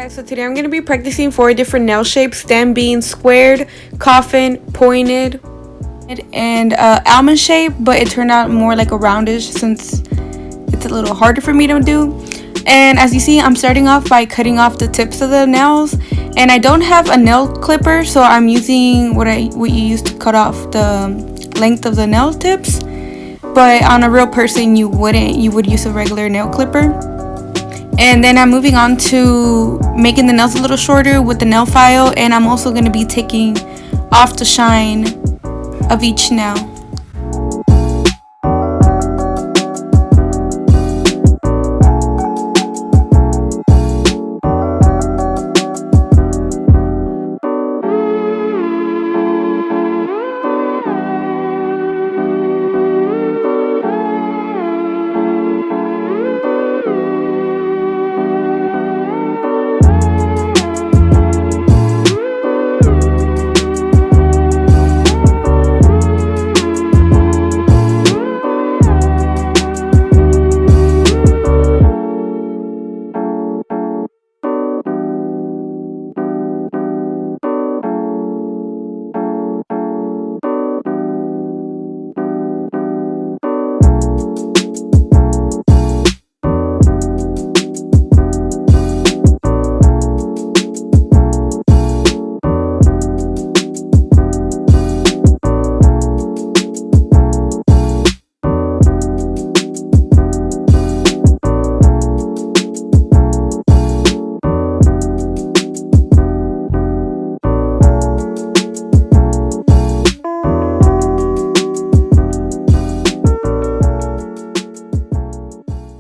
Guys, so today I'm going to be practicing 4 different nail shapes, them being squared, coffin, pointed, and almond shape, but it turned out more like a roundish since it's a little harder for me to do. And as you see, I'm starting off by cutting off the tips of the nails, and I don't have a nail clipper, so I'm using what you use to cut off the length of the nail tips. But on a real person, you would use a regular nail clipper. And then I'm moving on to making the nails a little shorter with the nail file, and I'm also going to be taking off the shine of each nail.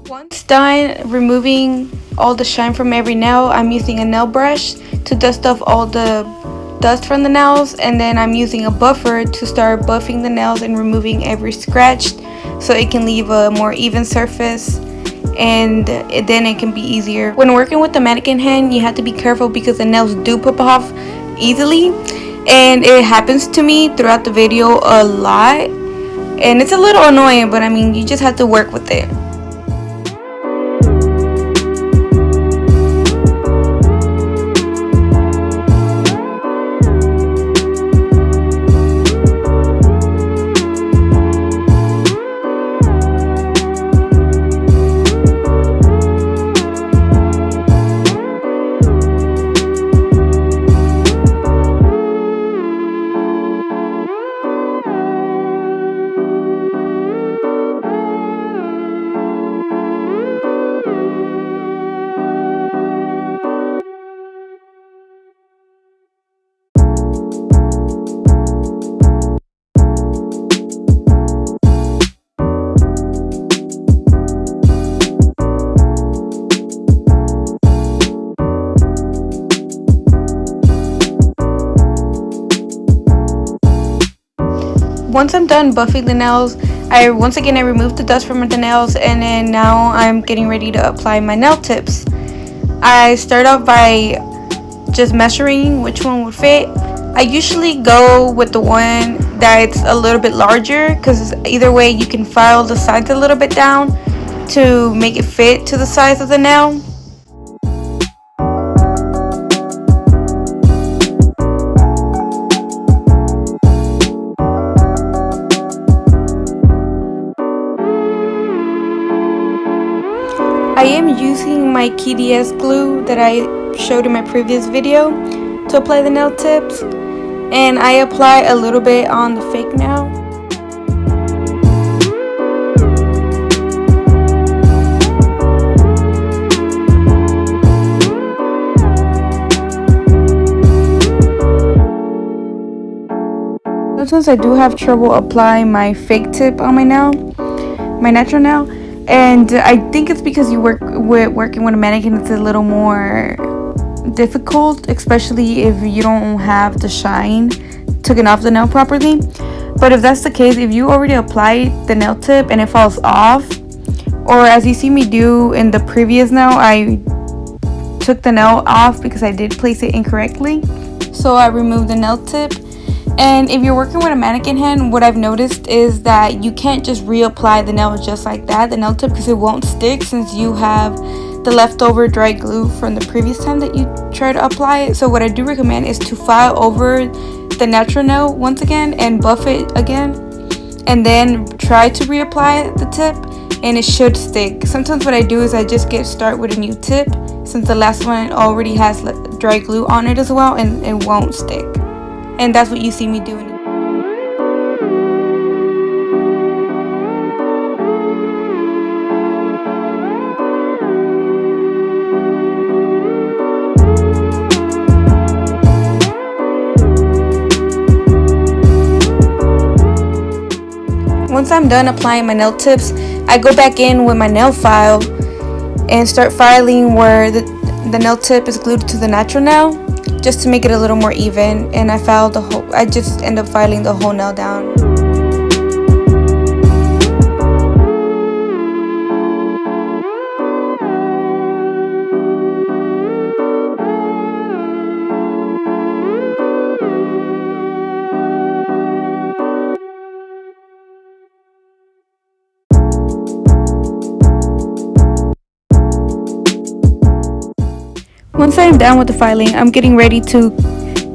Once done removing all the shine from every nail, I'm using a nail brush to dust off all the dust from the nails, and then I'm using a buffer to start buffing the nails and removing every scratch so it can leave a more even surface, and then it can be easier. When working with the mannequin hand, you have to be careful because the nails do pop off easily, and it happens to me throughout the video a lot, and it's a little annoying, but I mean, you just have to work with it. Once I'm done buffing the nails, I removed the dust from the nails, and then now I'm getting ready to apply my nail tips. I start off by just measuring which one would fit. I usually go with the one that's a little bit larger, because either way you can file the sides a little bit down to make it fit to the size of the nail. I am using my KDS glue that I showed in my previous video to apply the nail tips, and I apply a little bit on the fake nail. Sometimes I do have trouble applying my fake tip on my nail, my natural nail. And I think it's because working with a mannequin, it's a little more difficult, especially if you don't have the shine taken off the nail properly. But if that's the case, if you already applied the nail tip and it falls off, or as you see me do in the previous nail, I took the nail off because I did place it incorrectly. So I removed the nail tip. And if you're working with a mannequin hand, what I've noticed is that you can't just reapply the nail just like that, the nail tip, because it won't stick since you have the leftover dry glue from the previous time that you try to apply it. So what I do recommend is to file over the natural nail once again and buff it again, and then try to reapply the tip, and it should stick. Sometimes what I do is I just start with a new tip, since the last one already has dry glue on it as well, and it won't stick. And that's what you see me doing. Once I'm done applying my nail tips, I go back in with my nail file and start filing where the nail tip is glued to the natural nail, just to make it a little more even. And I just end up filing the whole nail down. Once I am done with the filing, I'm getting ready to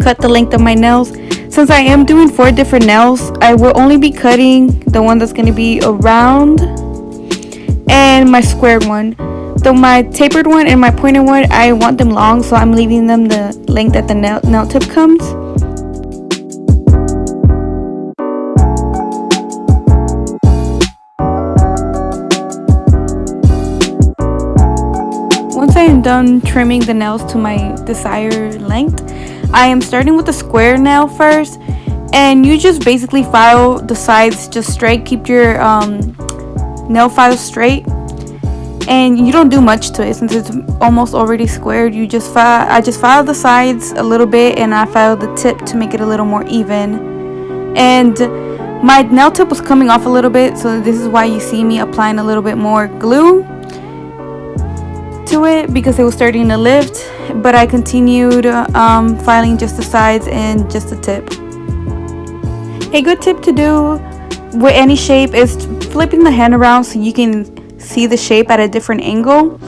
cut the length of my nails. Since I am doing 4 different nails, I will only be cutting the one that's going to be a round and my squared one. Though my tapered one and my pointed one, I want them long, so I'm leaving them the length that the nail tip comes. Once I am done trimming the nails to my desired length, I am starting with the square nail first, and you just basically file the sides just straight. Keep your nail file straight, and you don't do much to it since it's almost already squared. I just file the sides a little bit, and I file the tip to make it a little more even. And my nail tip was coming off a little bit, so this is why you see me applying a little bit more glue to it, because it was starting to lift. But I continued filing just the sides and just the tip. A good tip to do with any shape is flipping the hand around so you can see the shape at a different angle,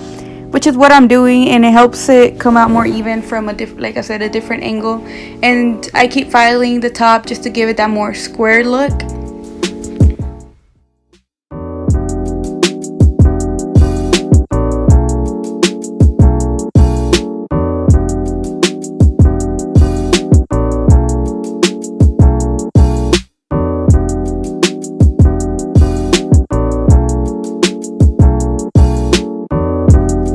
which is what I'm doing, and it helps it come out more even from a different angle. And I keep filing the top just to give it that more square look.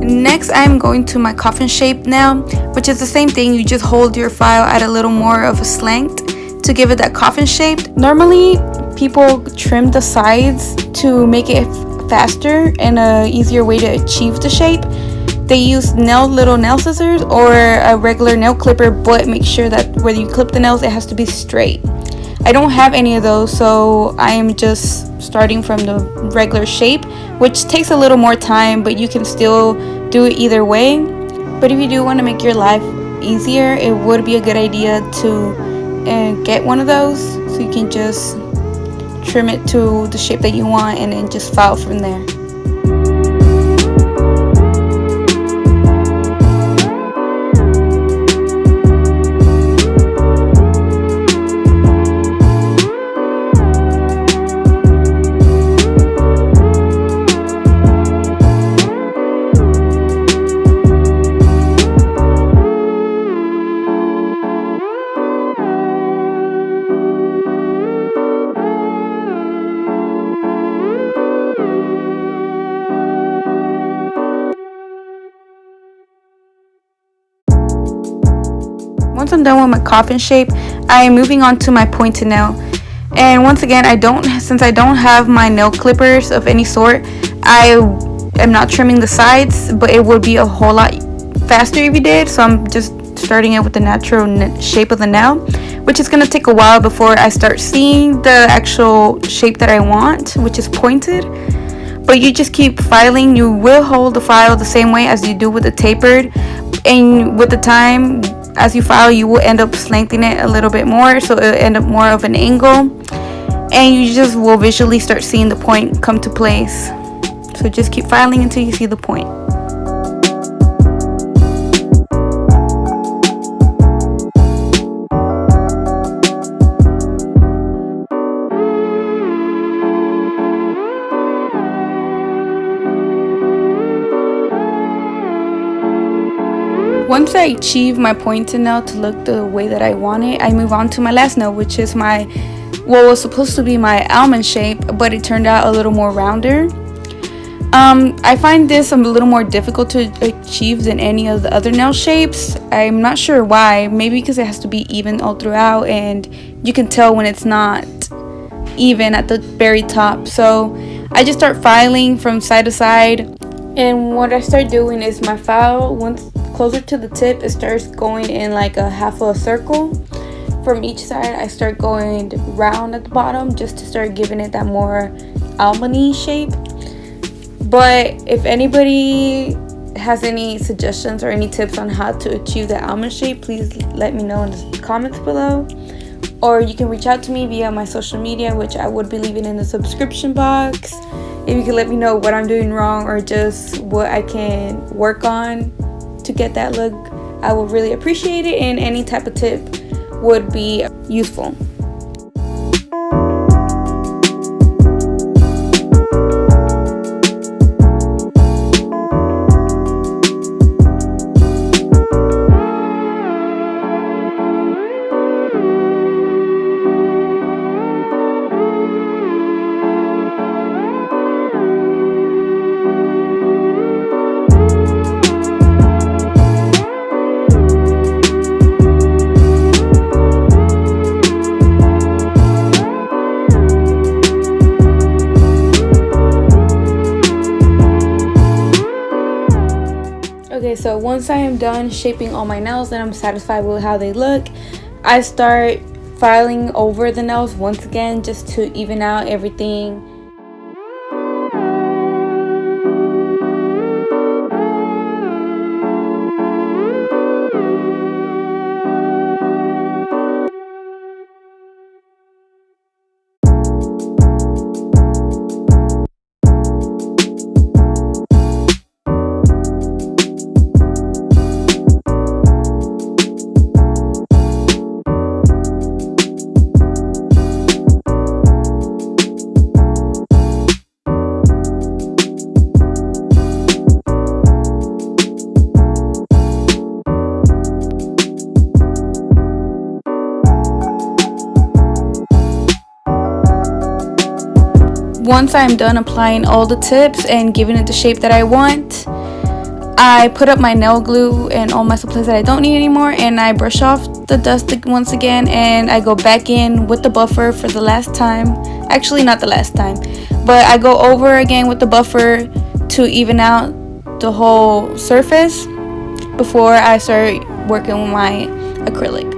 Next, I'm going to my coffin shape nail, which is the same thing. You just hold your file at a little more of a slant to give it that coffin shape. Normally, people trim the sides to make it faster and a easier way to achieve the shape. They use little nail scissors or a regular nail clipper, but make sure that when you clip the nails, it has to be straight. I don't have any of those, so I am just starting from the regular shape, which takes a little more time, but you can still do it either way. But if you do want to make your life easier, it would be a good idea to get one of those, so you can just trim it to the shape that you want and then just file from there. Once I'm done with my coffin shape, I am moving on to my pointed nail. And once again, since I don't have my nail clippers of any sort, I am not trimming the sides, but it would be a whole lot faster if you did. So I'm just starting it with the natural shape of the nail, which is going to take a while before I start seeing the actual shape that I want, which is pointed. But you just keep filing. You will hold the file the same way as you do with the tapered, and with the time, as you file, you will end up slanting it a little bit more, so it'll end up more of an angle, and you just will visually start seeing the point come to place. So just keep filing until you see the point. Once I achieve my pointed nail to look the way that I want it, I move on to my last nail, which is my, what was supposed to be my almond shape, but it turned out a little more rounder. I find this a little more difficult to achieve than any of the other nail shapes. I'm not sure why. Maybe because it has to be even all throughout, and you can tell when it's not even at the very top. So I just start filing from side to side, and what I start doing is my file, once closer to the tip, it starts going in like a half of a circle. From each side I start going round at the bottom, just to start giving it that more almondy shape. But if anybody has any suggestions or any tips on how to achieve the almond shape, please let me know in the comments below. Or you can reach out to me via my social media, which I would be leaving in the subscription box. If you could let me know what I'm doing wrong or just what I can work on to get that look, I would really appreciate it, and any type of tip would be useful. Okay, so once I am done shaping all my nails and I'm satisfied with how they look, I start filing over the nails once again, just to even out everything. Once I'm done applying all the tips and giving it the shape that I want, I put up my nail glue and all my supplies that I don't need anymore, and I brush off the dust once again, and I go back in with the buffer for the last time. Actually, not the last time, but I go over again with the buffer to even out the whole surface before I start working with my acrylic.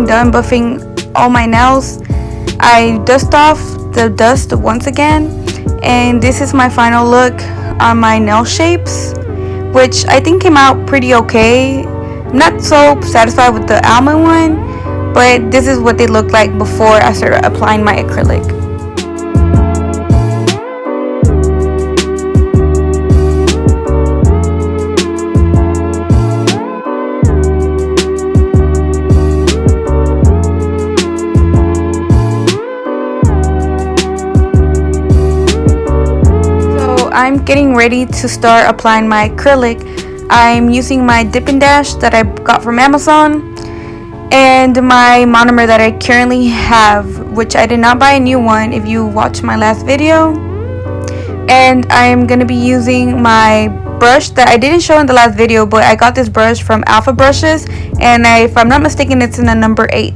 Done buffing all my nails, I dust off the dust once again, and this is my final look on my nail shapes, which I think came out pretty okay. I'm not so satisfied with the almond one, but this is what they look like before I started applying my acrylic. I'm getting ready to start applying my acrylic. I'm using my dip and dash that I got from Amazon, and my monomer that I currently have, which I did not buy a new one if you watched my last video. And I'm gonna be using my brush that I didn't show in the last video, but I got this brush from Alpha Brushes, and if I'm not mistaken, it's in a number 8.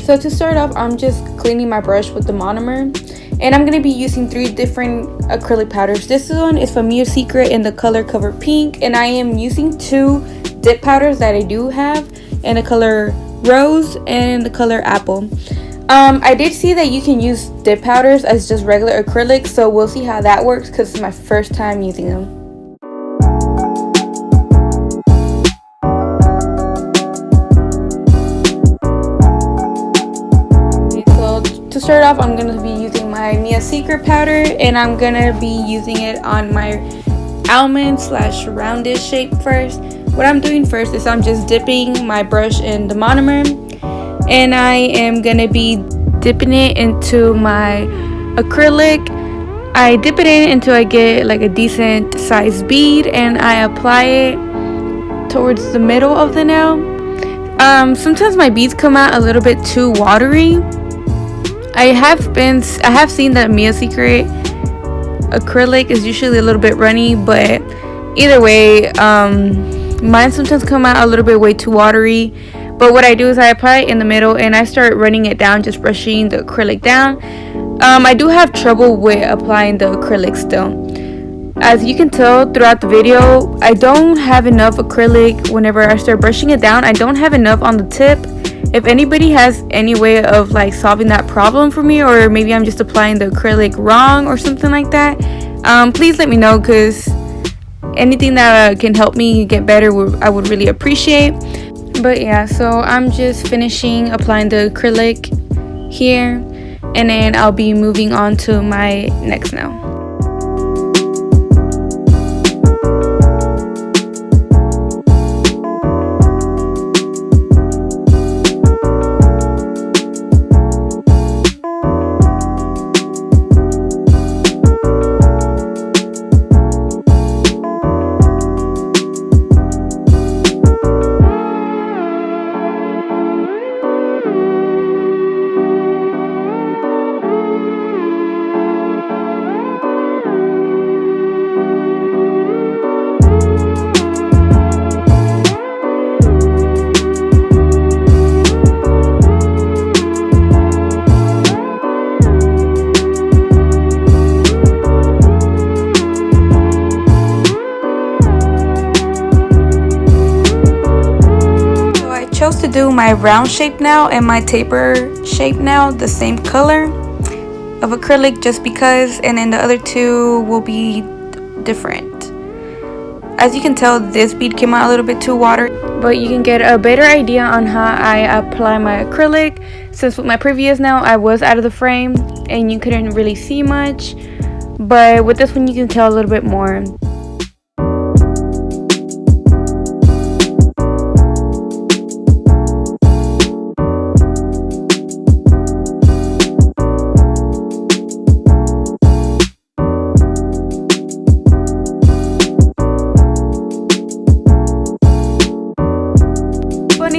So to start off, I'm just cleaning my brush with the monomer, and I'm gonna be using 3 different acrylic powders. This one is from Mia Secret in the color Cover Pink, and I am using 2 dip powders that I do have in the color Rose and the color Apple. I did see that you can use dip powders as just regular acrylic, so we'll see how that works because it's my first time using them. Okay, so to start off, I'm going to be using my Mia Secret powder, and I'm going to be using it on my almond / roundish shape first. What I'm doing first is I'm just dipping my brush in the monomer, and I am gonna be dipping it into my acrylic. I dip it in until I get like a decent sized bead, and I apply it towards the middle of the nail. Sometimes my beads come out a little bit too watery. I have seen that Mia Secret acrylic is usually a little bit runny, but either way, mine sometimes come out a little bit way too watery. But what I do is I apply it in the middle, and I start running it down, just brushing the acrylic down. I do have trouble with applying the acrylic still. As you can tell throughout the video, I don't have enough acrylic whenever I start brushing it down. I don't have enough on the tip. If anybody has any way of like solving that problem for me, or maybe I'm just applying the acrylic wrong or something like that, please let me know, because anything that can help me get better I would really appreciate. But yeah, so I'm just finishing applying the acrylic here, and then I'll be moving on to my next nail. Chose to do my round shape nail and my taper shape nail the same color of acrylic just because, and then the other 2 will be different. As you can tell, this bead came out a little bit too watery, but you can get a better idea on how I apply my acrylic, since with my previous nail I was out of the frame and you couldn't really see much, but with this one you can tell a little bit more.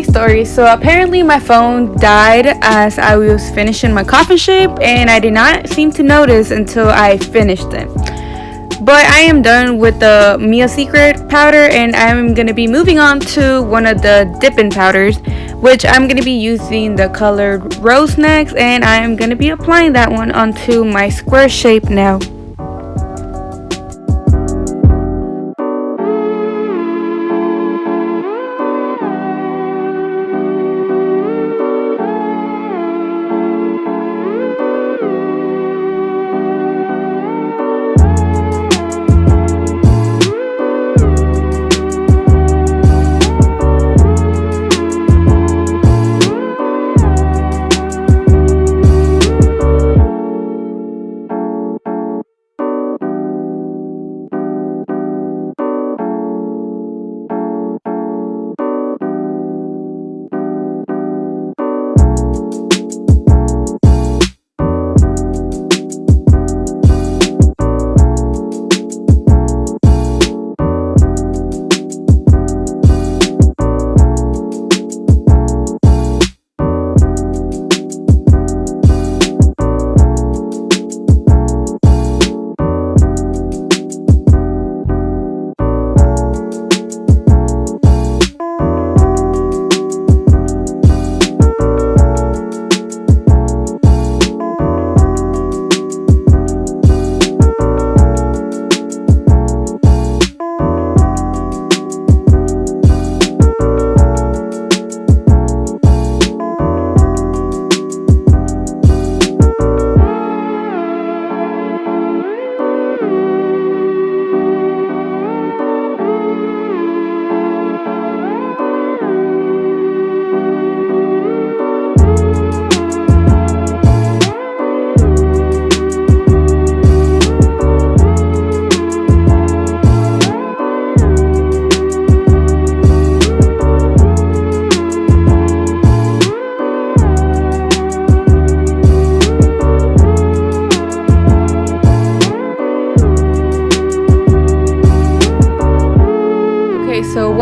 Story. So apparently my phone died as I was finishing my coffin shape, and I did not seem to notice until I finished it. But I am done with the Mia Secret powder, and I'm going to be moving on to one of the dipping powders, which I'm going to be using the colored Rose next, and I'm going to be applying that one onto my square shape nail.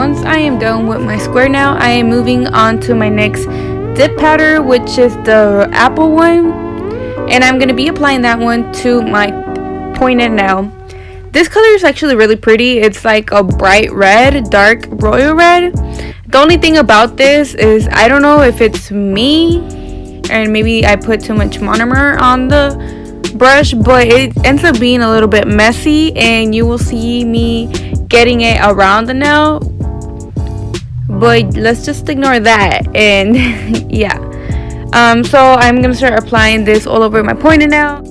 once I am done with my square nail, I am moving on to my next dip powder, which is the apple one, and I'm going to be applying that one to my pointed nail. This color is actually really pretty. It's like a bright red, dark royal red. The only thing about this is I don't know if it's me and maybe I put too much monomer on the brush, but it ends up being a little bit messy, and you will see me getting it around the nail, but let's just ignore that. And yeah, so I'm gonna start applying this all over my pointed nail.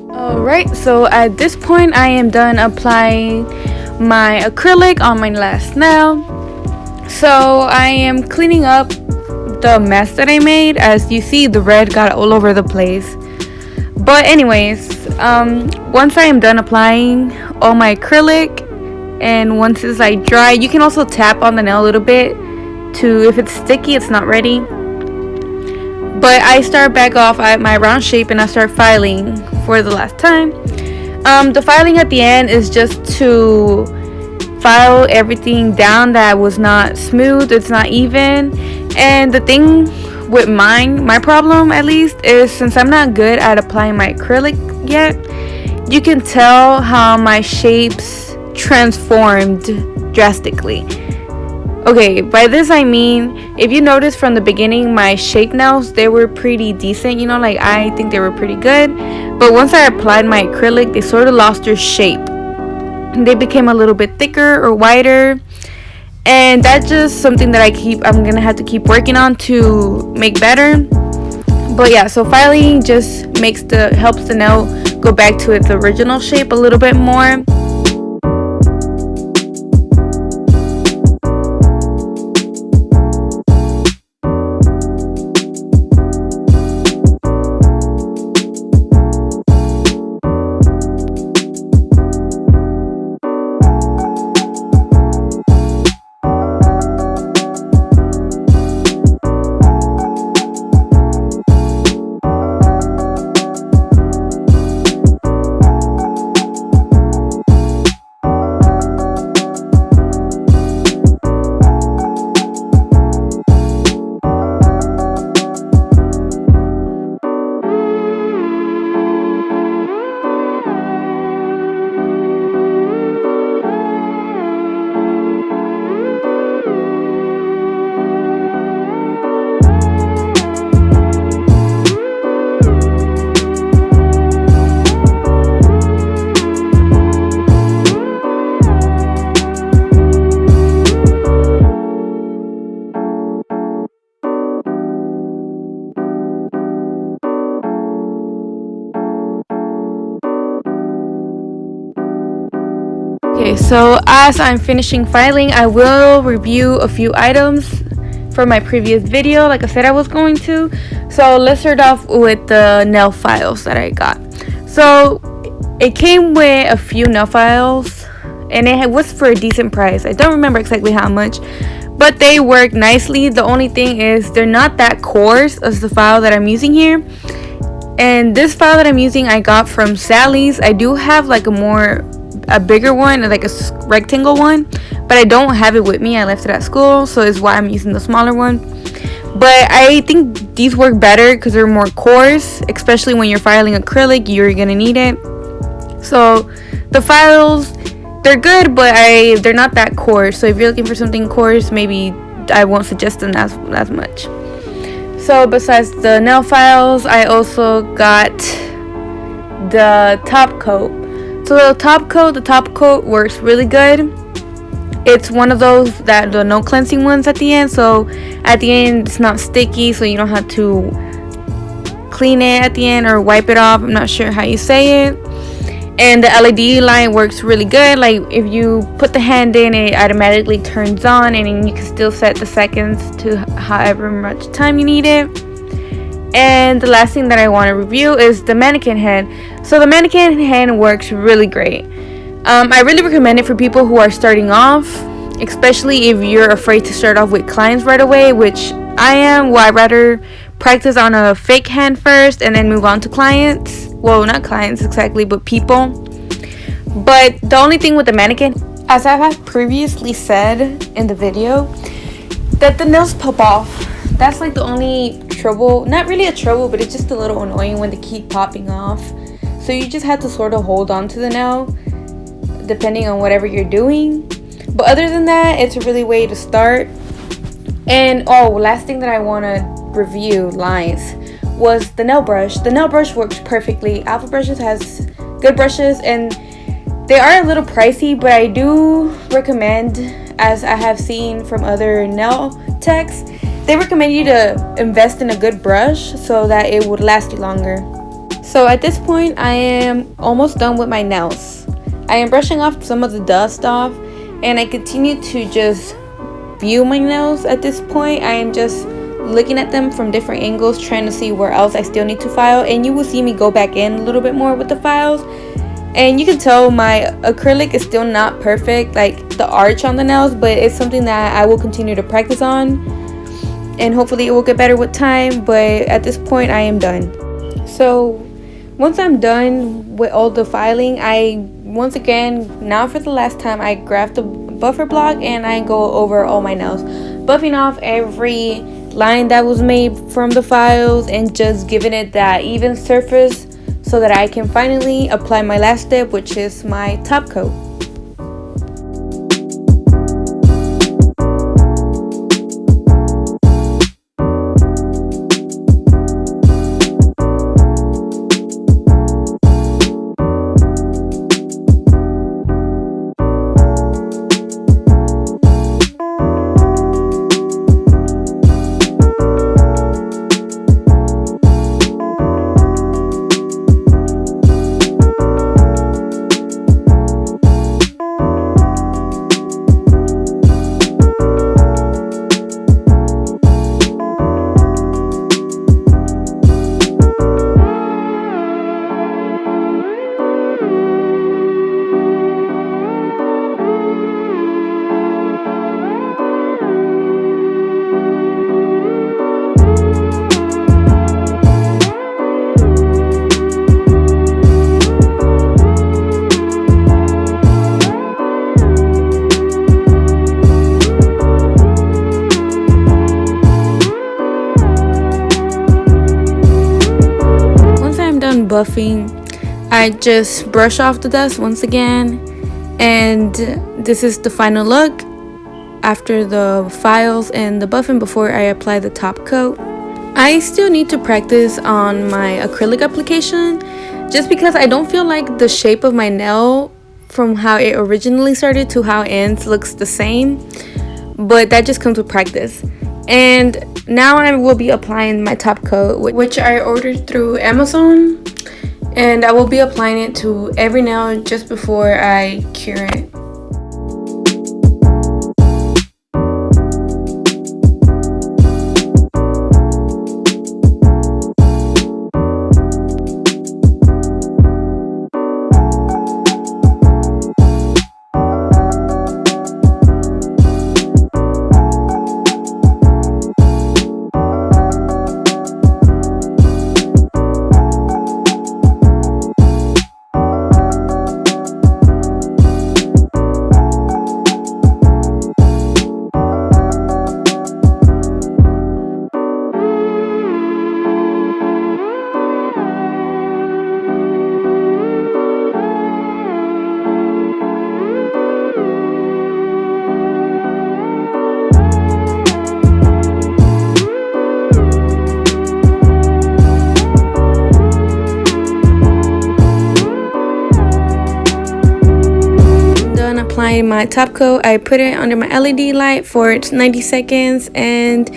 Alright, so at this point I am done applying my acrylic on my last nail. So I am cleaning up the mess that I made. As you see, the red got all over the place. But anyways, once I am done applying all my acrylic, and once it's like dry, you can also tap on the nail a little bit to, if it's sticky, it's not ready. But I start back off at my round shape and I start filing for the last time. The filing at the end is just to file everything down that was not smooth, it's not even. And the thing with my problem at least, is since I'm not good at applying my acrylic yet, you can tell how my shapes transformed drastically. Okay, by this I mean, if you notice from the beginning, my shape nails, they were pretty decent, you know, like I think they were pretty good. But once I applied my acrylic, they sort of lost their shape. They became a little bit thicker or wider. And that's just something that I'm gonna have to keep working on to make better. But yeah, so filing just helps the nail go back to its original shape a little bit more. Okay, so as I'm finishing filing, I will review a few items from my previous video, like I said I was going to. So let's start off with the nail files that I got. So It came with a few nail files, and it was for a decent price. I don't remember exactly how much, but they work nicely. The only thing is they're not that coarse as the file that I'm using here. And this file that I'm using I got from Sally's. I do have like a bigger one, like a rectangle one, but I don't have it with me. I left it at school, so is why I'm using the smaller one. But I think these work better because they're more coarse, especially when you're filing acrylic. You're gonna need it. So the files, they're good, but they're not that coarse. So if you're looking for something coarse, maybe I won't suggest them as much. So besides the nail files, I also got the Topcoat. So the Topcoat works really good. It's one of those that the no cleansing ones at the end. So at the end, it's not sticky, so you don't have to clean it at the end or wipe it off. I'm not sure how you say it. And the LED light works really good. Like if you put the hand in, it automatically turns on, and then you can still set the seconds to however much time you need it. And the last thing that I want to review is the mannequin head. So the mannequin head works really great. I really recommend it for people who are starting off, especially if you're afraid to start off with clients right away, which I am. Well, I'd rather practice on a fake hand first and then move on to clients. Well, not clients exactly, but people. But the only thing with the mannequin, as I have previously said in the video, that the nails pop off. That's like the only trouble. Not really a trouble, but it's just a little annoying when they keep popping off. So you just have to sort of hold on to the nail depending on whatever you're doing. But other than that, it's a really way to start. And last thing that I want to review was the nail brush. The nail brush works perfectly. Alpha Brushes has good brushes, and they are a little pricey, but I do recommend, as I have seen from other nail techs, they recommend you to invest in a good brush so that it would last you longer. So at this point, I am almost done with my nails. I am brushing off some of the dust off, and I continue to just view my nails. At this point, I am just looking at them from different angles, trying to see where else I still need to file. And you will see me go back in a little bit more with the files, and you can tell my acrylic is still not perfect, like the arch on the nails, but it's something that I will continue to practice on, and hopefully it will get better with time. But at this point, I am done. So once I'm done with all the filing, once again, now for the last time, I grab the buffer block and I go over all my nails, buffing off every line that was made from the files and just giving it that even surface so that I can finally apply my last step, which is my top coat. Buffing, I just brush off the dust once again, and this is the final look after the files and the buffing before I apply the top coat. I still need to practice on my acrylic application just because I don't feel like the shape of my nail from how it originally started to how it ends looks the same, but that just comes with practice. And now I will be applying my top coat, which I ordered through Amazon, and I will be applying it to every nail just before I cure it. applied my top coat. I put it under my LED light for 90 seconds, and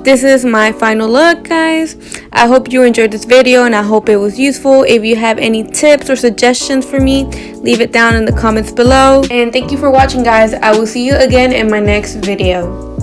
this is my final look, guys. I hope you enjoyed this video and I hope it was useful. If you have any tips or suggestions for me, leave it down in the comments below. And thank you for watching, guys. I will see you again in my next video.